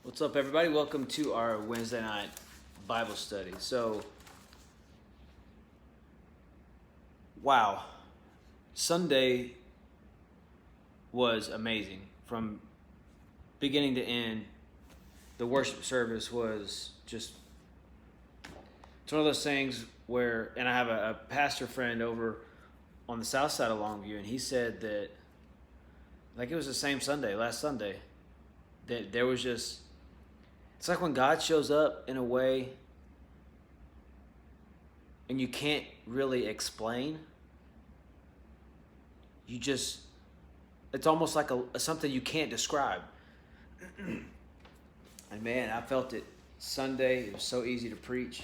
What's up, everybody? Welcome to our Wednesday night Bible study. Wow, Sunday was amazing. From beginning to end, the worship service was just, it's one of those things where, and I have a pastor friend over on the south side of Longview, and he said that, like, it was the same Sunday, last Sunday, that there was just, it's like when God shows up in a way and you can't really explain. You just, it's almost like something you can't describe. And man, I felt it Sunday. It was so easy to preach.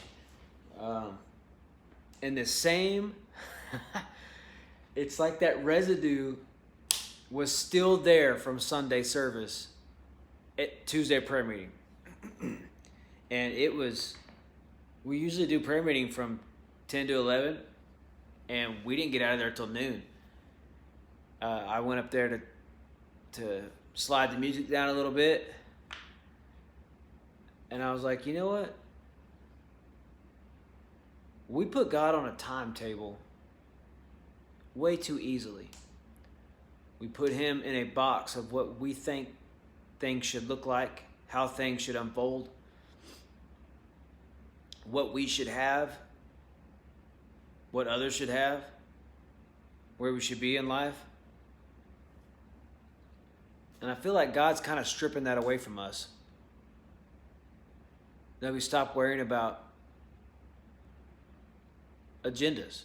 And the same, it's like that residue was still there from Sunday service at Tuesday prayer meeting. And it was, we usually do prayer meeting from 10 to 11, and we didn't get out of there till noon. I went up there to slide the music down a little bit, and I was like, you know what? We put God on a timetable way too easily. We put him in a box of what we think things should look like, how things should unfold, what we should have, what others should have, where we should be in life. And I feel like God's kind of stripping that away from us. That we stop worrying about agendas.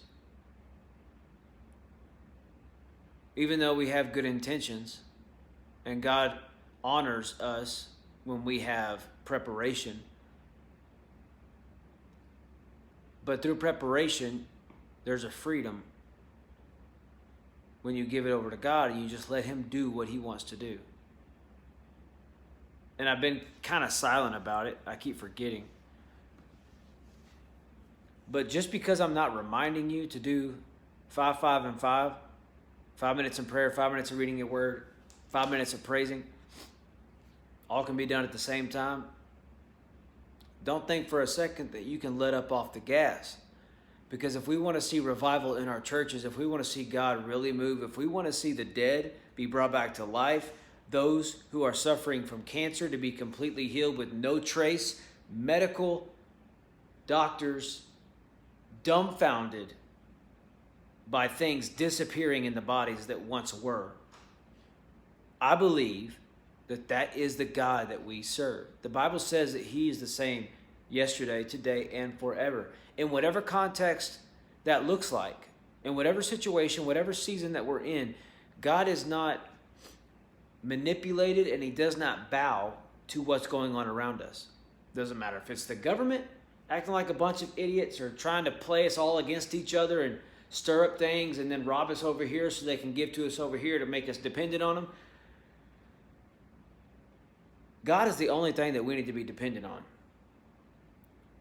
Even though we have good intentions, and God honors us when we have preparation. But through preparation, there's a freedom when you give it over to God and you just let him do what he wants to do. And I've been kind of silent about it. I keep forgetting. But just because I'm not reminding you to do 5, 5, and 5, 5 minutes in prayer, 5 minutes of reading your word, 5 minutes of praising, all can be done at the same time. Don't think for a second that you can let up off the gas. Because if we want to see revival in our churches, if we want to see God really move, if we want to see the dead be brought back to life, those who are suffering from cancer to be completely healed with no trace, medical doctors dumbfounded by things disappearing in the bodies that once were. I believe that is the God that we serve. The Bible says that he is the same yesterday, today, and forever. In whatever context that looks like, in whatever situation, whatever season that we're in, God is not manipulated and he does not bow to what's going on around us. Doesn't matter if it's the government acting like a bunch of idiots or trying to play us all against each other and stir up things and then rob us over here so they can give to us over here to make us dependent on them. God is the only thing that we need to be dependent on.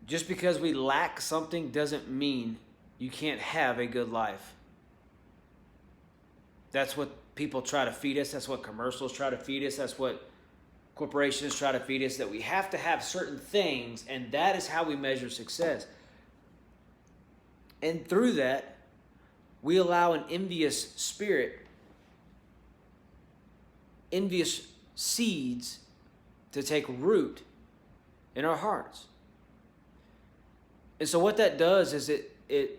Just because we lack something doesn't mean you can't have a good life. That's what people try to feed us. That's what commercials try to feed us. That's what corporations try to feed us, that we have to have certain things, and that is how we measure success. And through that, we allow an envious spirit, envious seeds to take root in our hearts. And so what that does is it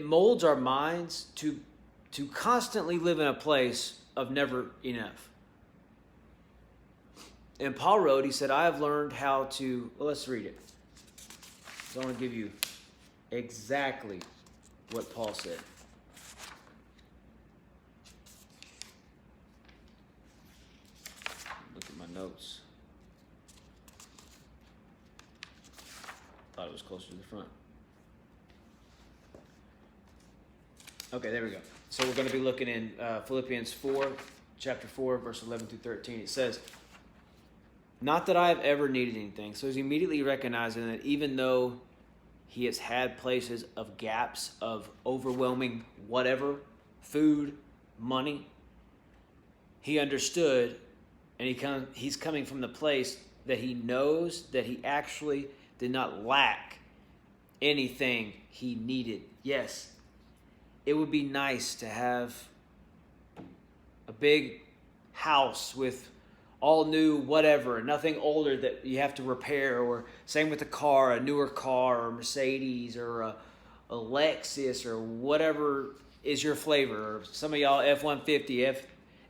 molds our minds to constantly live in a place of never enough. And Paul wrote, he said, I have learned how to, well, let's read it. So I want to give you exactly what Paul said. Look at my notes. Thought it was closer to the front. Okay, there we go. So we're going to be looking in Philippians 4, chapter 4, verse 11 through 13. It says, not that I have ever needed anything. So he's immediately recognizing that even though he has had places of gaps of overwhelming whatever, food, money, he understood And he's coming from the place that he knows that he actually did not lack anything he needed. Yes, it would be nice to have a big house with all new whatever, nothing older that you have to repair, or same with a car, a newer car, or Mercedes, or a Lexus, or whatever is your flavor, or some of y'all F-150,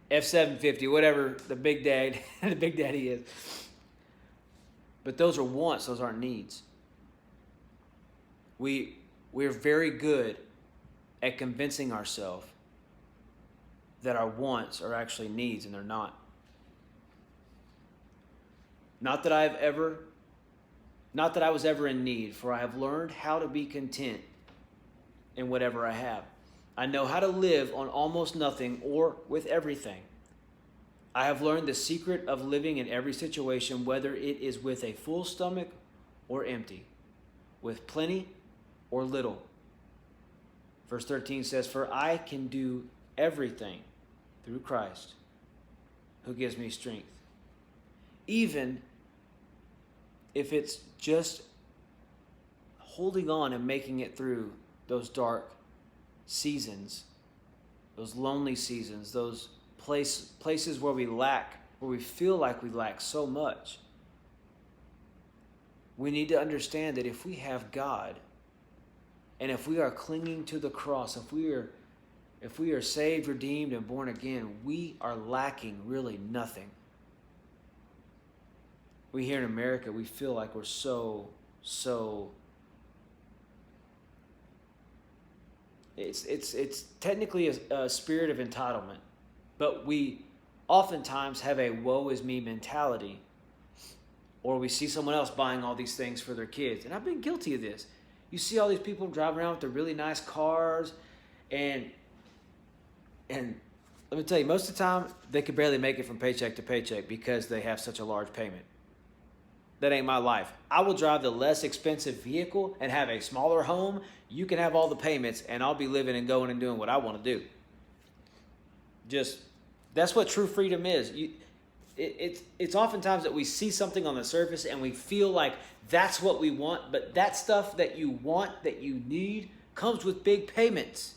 F-750, whatever the big daddy is. But those are wants, those aren't needs. We're very good at convincing ourselves that our wants are actually needs, and they're not. Not that I was ever in need, for I have learned how to be content in whatever I have. I know how to live on almost nothing or with everything. I have learned the secret of living in every situation, whether it is with a full stomach or empty, with plenty or little. Verse 13 says, "For I can do everything through Christ, who gives me strength." Even if it's just holding on and making it through those dark seasons, those lonely seasons, those places where we feel like we lack so much. We need to understand that if we have God, and if we are clinging to the cross, if we are saved, redeemed, and born again, we are lacking really nothing. We here in America, we feel like we're so it's technically a spirit of entitlement, but we oftentimes have a woe is me mentality, or we see someone else buying all these things for their kids. And I've been guilty of this. You see all these people driving around with their really nice cars, and let me tell you, most of the time, they could barely make it from paycheck to paycheck because they have such a large payment. That ain't my life. I will drive the less expensive vehicle and have a smaller home. You can have all the payments, and I'll be living and going and doing what I want to do. That's what true freedom is. It's oftentimes that we see something on the surface and we feel like that's what we want, but that stuff that you want, that you need, comes with big payments.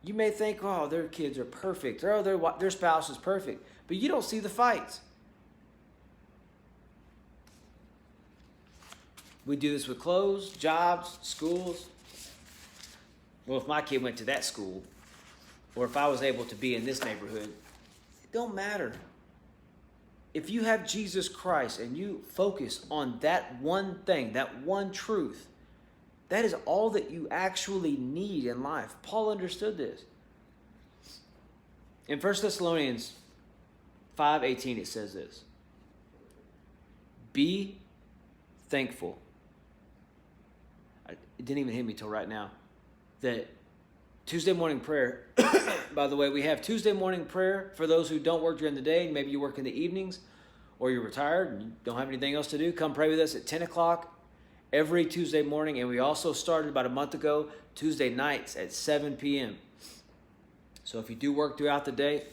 You may think, oh, their kids are perfect, or oh, their spouse is perfect, but you don't see the fights. We do this with clothes, jobs, schools. Well, if my kid went to that school, or if I was able to be in this neighborhood, it don't matter. If you have Jesus Christ and you focus on that one thing, that one truth, that is all that you actually need in life. Paul understood this. In 1 Thessalonians 5:18, it says this: "Be thankful." It didn't even hit me till right now that Tuesday morning prayer, by the way, we have Tuesday morning prayer for those who don't work during the day. Maybe you work in the evenings, or you're retired and you don't have anything else to do. Come pray with us at 10 o'clock every Tuesday morning. And we also started about a month ago, Tuesday nights at 7 p.m. So if you do work throughout the day,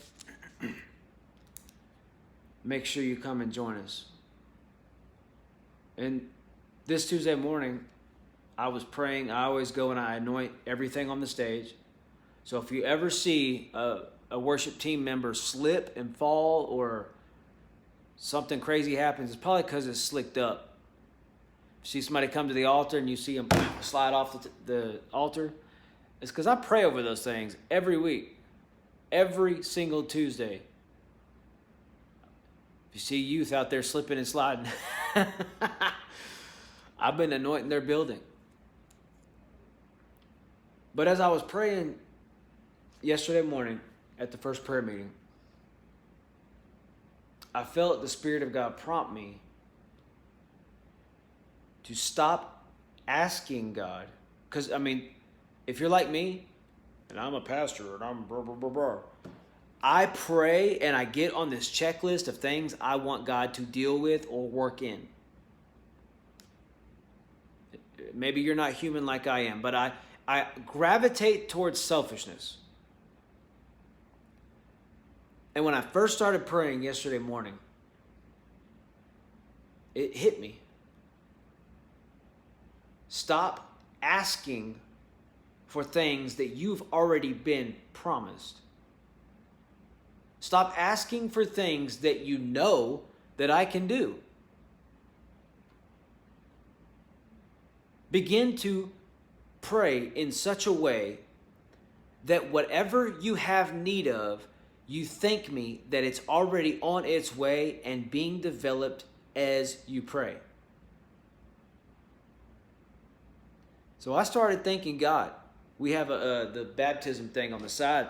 make sure you come and join us. And this Tuesday morning, I was praying. I always go and I anoint everything on the stage. So if you ever see a worship team member slip and fall, or something crazy happens, it's probably because it's slicked up. If you see somebody come to the altar and you see them slide off the altar, it's because I pray over those things every week, every single Tuesday. If you see youth out there slipping and sliding, I've been anointing their building. But as I was praying yesterday morning at the first prayer meeting, I felt the Spirit of God prompt me to stop asking God. Because, I mean, if you're like me, and I'm a pastor, and I'm blah, blah, blah, blah, I pray and I get on this checklist of things I want God to deal with or work in. Maybe you're not human like I am, but I gravitate towards selfishness. And when I first started praying yesterday morning, it hit me. Stop asking for things that you've already been promised. Stop asking for things that you know that I can do. Begin to pray in such a way that whatever you have need of, you thank me that it's already on its way and being developed as you pray. So I started thanking God. We have the baptism thing on the side.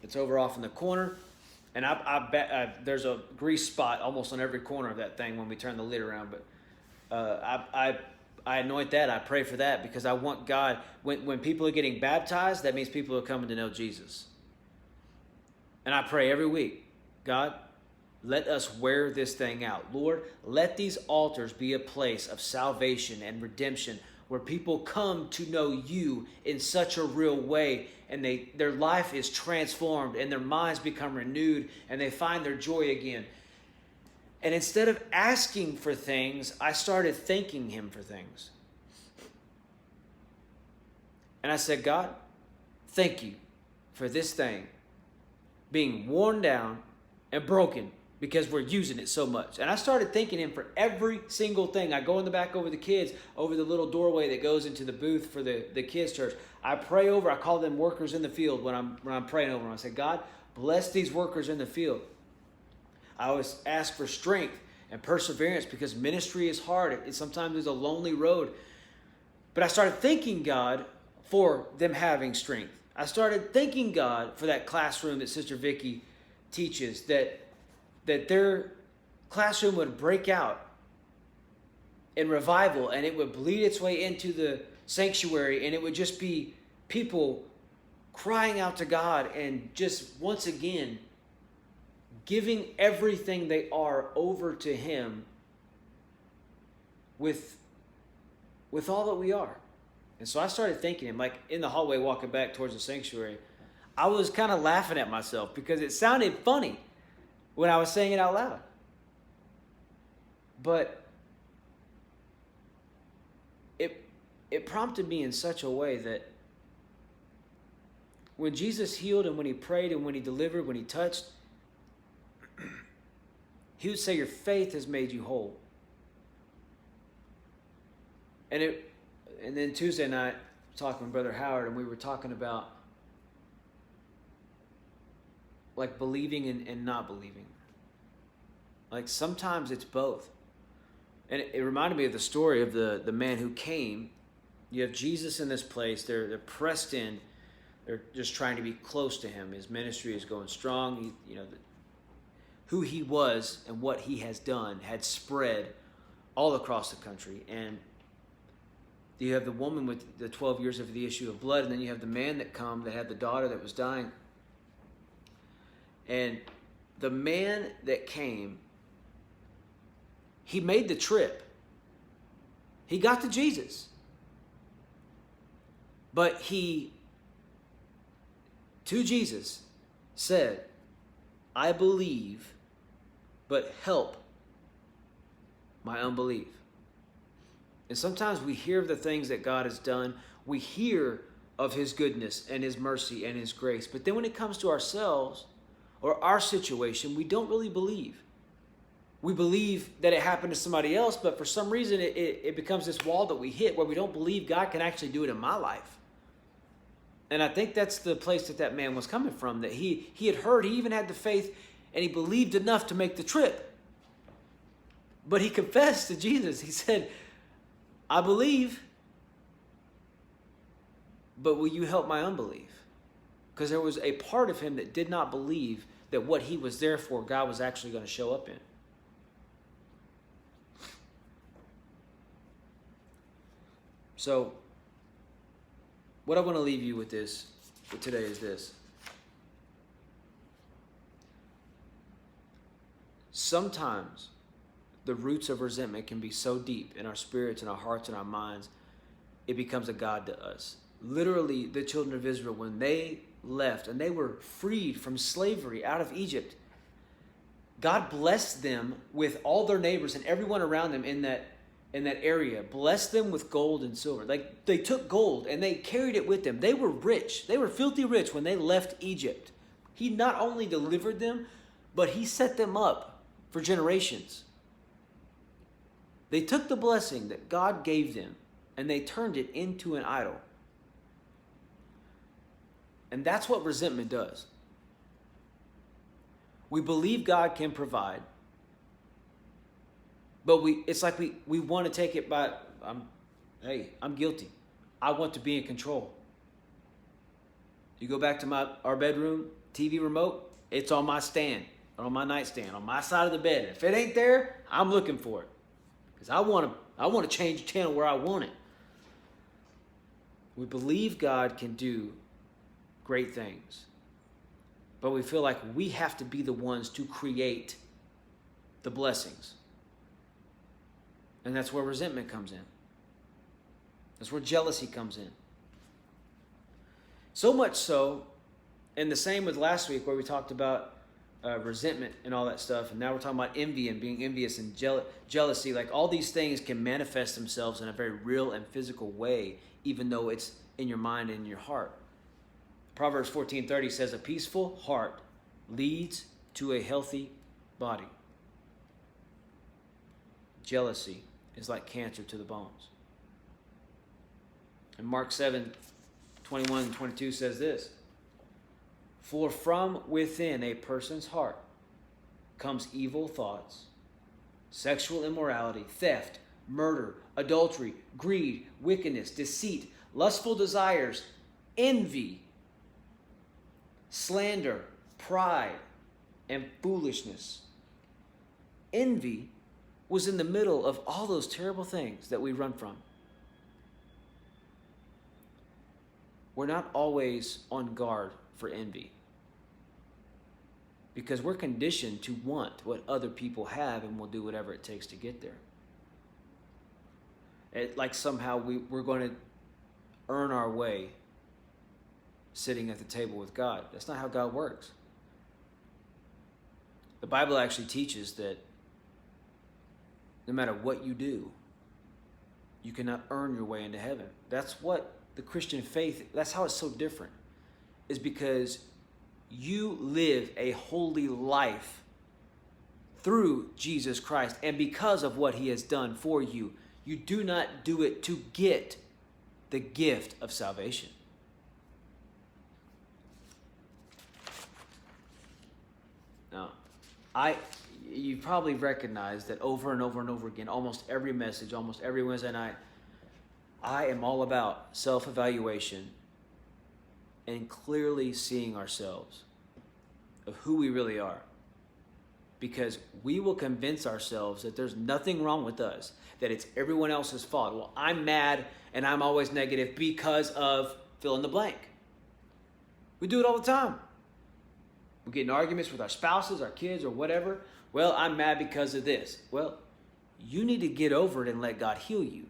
It's over off in the corner. And there's a grease spot almost on every corner of that thing when we turn the lid around. But I anoint that. I pray for that because I want God, when people are getting baptized, that means people are coming to know Jesus. And I pray every week, God, let us wear this thing out. Lord, let these altars be a place of salvation and redemption where people come to know you in such a real way and their life is transformed and their minds become renewed and they find their joy again. And instead of asking for things, I started thanking him for things. And I said, God, thank you for this thing being worn down and broken because we're using it so much. And I started thanking him for every single thing. I go in the back over the kids, over the little doorway that goes into the booth for the kids' church. I pray over, I call them workers in the field when I'm praying over them. I say, God, bless these workers in the field. I always ask for strength and perseverance because ministry is hard. Sometimes it's a lonely road. But I started thanking God for them having strength. I started thanking God for that classroom that Sister Vicky teaches, that their classroom would break out in revival and it would bleed its way into the sanctuary and it would just be people crying out to God and just once again giving everything they are over to him with all that we are. And so I started thanking him, like in the hallway walking back towards the sanctuary, I was kind of laughing at myself because it sounded funny when I was saying it out loud. But it prompted me in such a way that when Jesus healed and when he prayed and when he delivered, when he touched, he would say, your faith has made you whole. And then Tuesday night, talking with Brother Howard, and we were talking about like believing and not believing. Like sometimes it's both. And it reminded me of the story of the man who came. You have Jesus in this place. They're pressed in. They're just trying to be close to him. His ministry is going strong. Who he was and what he has done had spread all across the country. And you have the woman with the 12 years of the issue of blood, and then you have the man that had the daughter that was dying. And the man that came, he made the trip. He got to Jesus. But he, to Jesus, said, I believe, but help my unbelief. And sometimes we hear of the things that God has done. We hear of his goodness and his mercy and his grace. But then when it comes to ourselves or our situation, we don't really believe. We believe that it happened to somebody else, but for some reason it becomes this wall that we hit where we don't believe God can actually do it in my life. And I think that's the place that man was coming from, that he had heard, he even had the faith, and he believed enough to make the trip. But he confessed to Jesus. He said, I believe, but will you help my unbelief? Because there was a part of him that did not believe that what he was there for, God was actually going to show up in. So, what I want to leave you with today is this. Sometimes the roots of resentment can be so deep in our spirits and our hearts and our minds, it becomes a god to us. Literally, the children of Israel, when they left and they were freed from slavery out of Egypt, God blessed them with all their neighbors and everyone around them in that area, blessed them with gold and silver. Like, they took gold and they carried it with them. They were rich. They were filthy rich when they left Egypt. He not only delivered them, but he set them up for generations. They took the blessing that God gave them and they turned it into an idol. And that's what resentment does. We believe God can provide, but it's like we want to take it by, I'm guilty. I want to be in control. You go back to our bedroom, TV remote, it's on my stand, on my nightstand, on my side of the bed. If it ain't there, I'm looking for it. Because I want to change the channel where I want it. We believe God can do great things, but we feel like we have to be the ones to create the blessings. And that's where resentment comes in. That's where jealousy comes in. So much so, and the same with last week where we talked about resentment and all that stuff, and now we're talking about envy and being envious and jealousy. Like, all these things can manifest themselves in a very real and physical way, even though it's in your mind and in your heart. Proverbs 14:30 says, a peaceful heart leads to a healthy body. Jealousy is like cancer to the bones. And Mark 7:21 and 22 says this, for from within a person's heart comes evil thoughts, sexual immorality, theft, murder, adultery, greed, wickedness, deceit, lustful desires, envy, slander, pride, and foolishness. Envy was in the middle of all those terrible things that we run from. We're not always on guard for envy because we're conditioned to want what other people have, and we'll do whatever it takes to get there. Like somehow we're going to earn our way sitting at the table with God. That's not how God works. The Bible actually teaches that no matter what you do, you cannot earn your way into heaven. That's what the Christian faith, that's how it's so different, is because you live a holy life through Jesus Christ and because of what he has done for you. You do not do it to get the gift of salvation. Now, you probably recognize that over and over and over again, almost every message, almost every Wednesday night, I am all about self-evaluation and clearly seeing ourselves of who we really are. Because we will convince ourselves that there's nothing wrong with us, that it's everyone else's fault. Well, I'm mad and I'm always negative because of fill in the blank. We do it all the time. We get in arguments with our spouses, our kids, or whatever. Well, I'm mad because of this. Well, you need to get over it and let God heal you.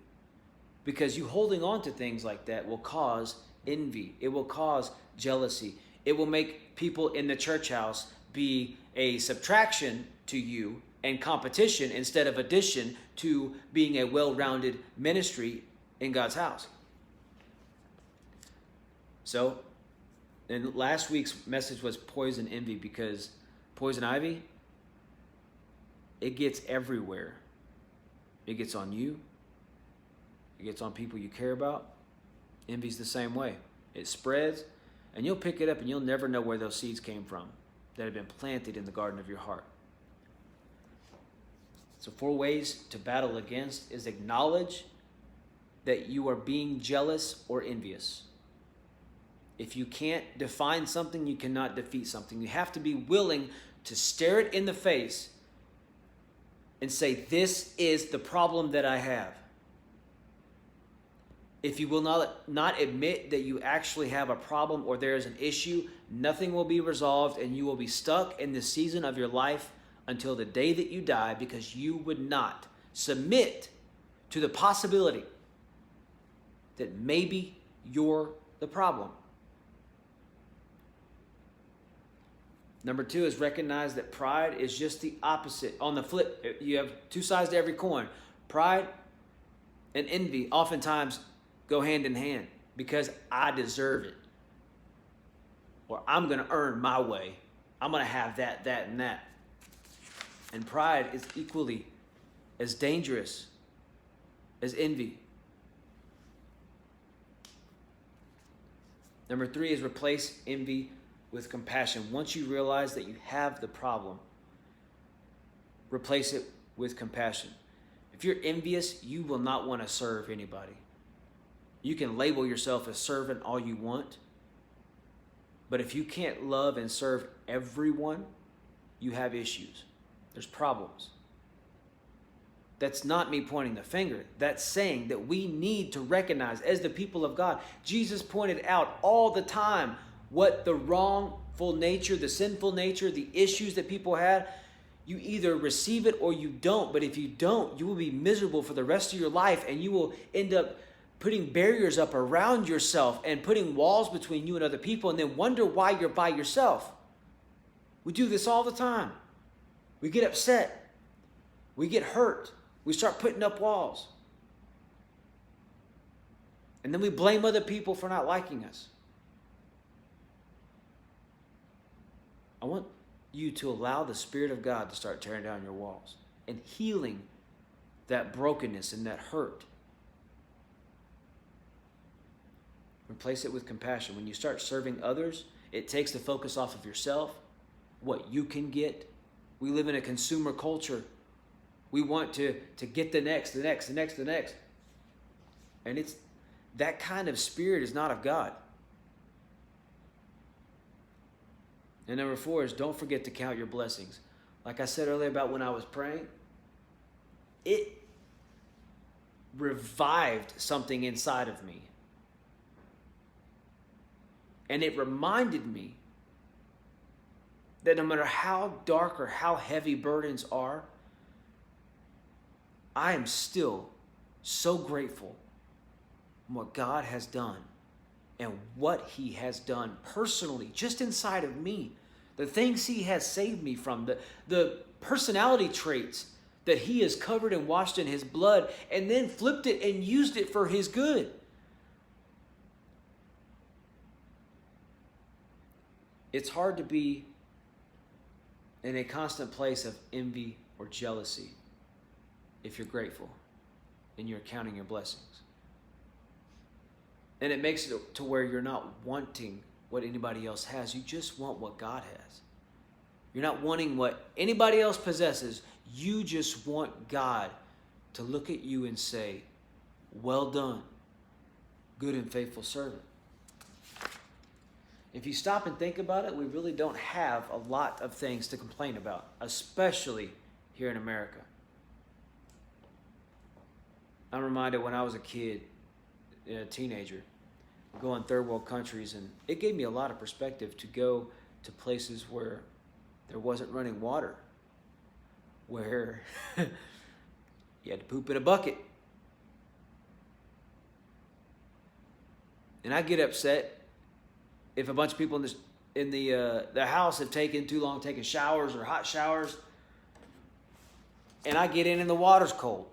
Because you holding on to things like that will cause envy. It will cause jealousy. It will make people in the church house be a subtraction to you and competition instead of addition to being a well-rounded ministry in God's house. So, and last week's message was poison envy, because poison ivy, it gets everywhere. It gets on you. It gets on people you care about. Envy's the same way. It spreads, and you'll pick it up and you'll never know where those seeds came from that have been planted in the garden of your heart. So 4 ways to battle against is acknowledge that you are being jealous or envious. If you can't define something, you cannot defeat something. You have to be willing to stare it in the face and say, this is the problem that I have. If you will not admit that you actually have a problem or there is an issue, nothing will be resolved, and you will be stuck in the season of your life until the day that you die, because you would not submit to the possibility that maybe you're the problem. Number 2 is recognize that pride is just the opposite. On the flip, you have two sides to every coin. Pride and envy oftentimes go hand in hand because I deserve it. Or I'm going to earn my way. I'm going to have that, that, and that. And pride is equally as dangerous as envy. Number 3 is replace envy with compassion. Once you realize that you have the problem, replace it with compassion. If you're envious, you will not want to serve anybody. You can label yourself a servant all you want, but if you can't love and serve everyone, you have issues. There's problems. That's not me pointing the finger. That's saying that we need to recognize as the people of God. Jesus pointed out all the time what the wrongful nature, the sinful nature, the issues that people had. You either receive it or you don't. But if you don't, you will be miserable for the rest of your life, and you will end up putting barriers up around yourself and putting walls between you and other people, and then wonder why you're by yourself. We do this all the time. We get upset. We get hurt. We start putting up walls. And then we blame other people for not liking us. I want you to allow the Spirit of God to start tearing down your walls and healing that brokenness and that hurt. Replace it with compassion. When you start serving others, it takes the focus off of yourself, what you can get. We live in a consumer culture. We want to get the next. And it's that kind of spirit is not of God. And number 4 is don't forget to count your blessings. Like I said earlier about when I was praying, it revived something inside of me. And it reminded me that no matter how dark or how heavy burdens are, I am still so grateful for what God has done and what He has done personally, just inside of me. The things He has saved me from, the personality traits that He has covered and washed in His blood, and then flipped it and used it for His good. It's hard to be in a constant place of envy or jealousy if you're grateful and you're counting your blessings. And it makes it to where you're not wanting what anybody else has. You just want what God has. You're not wanting what anybody else possesses. You just want God to look at you and say, well done, good and faithful servant. If you stop and think about it, we really don't have a lot of things to complain about, especially here in America. I'm reminded when I was a kid, a teenager, going third world countries, and it gave me a lot of perspective to go to places where there wasn't running water, where you had to poop in a bucket. And I get upset if a bunch of people in the house have taken too long taking showers or hot showers, and I get in and the water's cold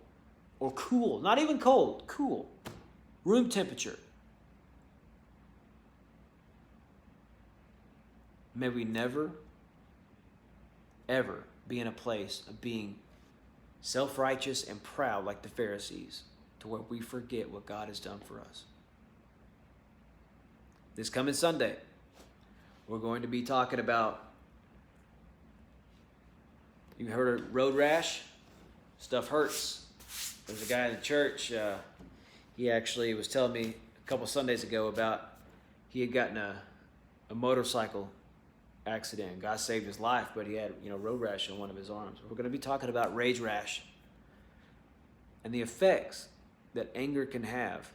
or cool, not even cold, cool, room temperature. May we never, ever be in a place of being self-righteous and proud like the Pharisees, to where we forget what God has done for us. This coming Sunday, we're going to be talking about, you heard of road rash? Stuff hurts. There's a guy in the church, he actually was telling me a couple Sundays ago about he had gotten a motorcycle accident. God saved his life, but he had road rash on one of his arms. We're going to be talking about rage rash and the effects that anger can have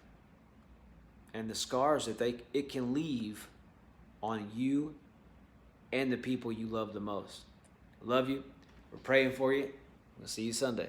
and the scars that it can leave on you and the people you love the most. I love you. We're praying for you. We'll see you Sunday.